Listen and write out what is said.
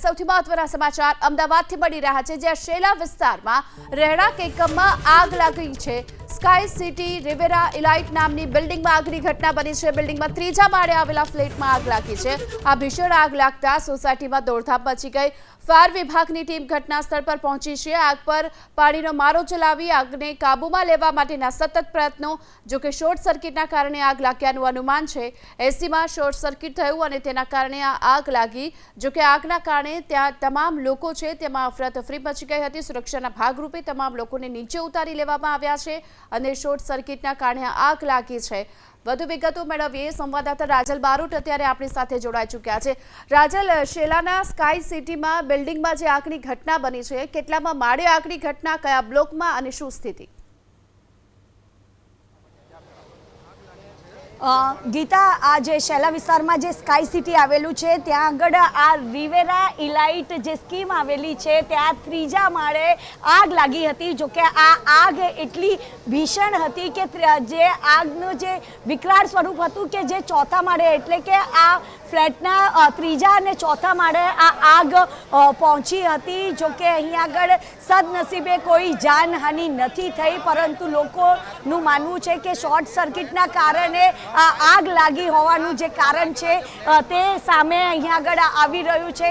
સૌથી મહત્વના સમાચાર અમદાવાદથી મળી રહ્યા છે, જ્યાં શેલા વિસ્તારમાં રહેણાંક એકમમાં આગ લાગી છે। સ્કાય સિટી રિવેરા ઇલાઇટ નામની બિલ્ડિંગમાં આગની ઘટના બની છે। બિલ્ડિંગમાં ત્રીજા માળે આવેલા ફ્લેટમાં આગ લાગી છે। આ ભીષણ આગ લાગતા સોસાયટીમાં દોડધામ મચી ગઈ। ફાયર વિભાગની ટીમ ઘટના સ્થળ પર પહોંચી છે। આગ પર પાણીનો મારો ચલાવી આગને કાબૂમાં લેવા માટેના સતત પ્રયત્નો, જોકે શોર્ટ સર્કિટના કારણે આગ લાગ્યાનું અનુમાન છે। એસીમાં શોર્ટ સર્કિટ થયું અને તેના કારણે આ આગ લાગી। જોકે આગના કારણે ત્યાં તમામ લોકો છે તેમાં અફરાતફરી મચી ગઈ હતી। સુરક્ષાના ભાગરૂપે તમામ લોકોને નીચે ઉતારી લેવામાં આવ્યા છે અને શોર્ટ સર્કિટના કારણે આગ લાગી છે। વધુ વિગતો મેળવીએ। સંવાદદાતા રાજલ બારોટ અત્યારે આપણી સાથે જોડાઈ ચૂક્યા છે। રાજલ, શેલાના સ્કાય સિટીમાં બિલ્ડિંગમાં જે આગની ઘટના બની છે, કેટલામાં માળે આગની ઘટના, કયા બ્લોકમાં અને શું સ્થિતિ? ગીતા, આ જે શેલા વિસ્તારમાં જે સ્કાય સિટી આવેલું છે ત્યાં આગળ આ રિવેરા ઇલાઇટ જે સ્કીમ આવેલી છે ત્યાં ત્રીજા માળે આગ લાગી હતી। જોકે આ આગ એટલી ભીષણ હતી કે જે આગનું જે વિકરાળ સ્વરૂપ હતું કે જે ચોથા માળે એટલે કે આ ફ્લેટના ત્રીજા અને ચોથા માળે આ આગ પહોંચી હતી। જોકે અહીં આગળ સદનસીબે કોઈ જાનહાનિ નથી થઈ, પરંતુ લોકોનું માનવું છે કે શોર્ટ સર્કિટના કારણે આગ લાગી હોવાનું જે કારણ છે તે સામે અહીંયા આગળ આવી રહ્યું છે।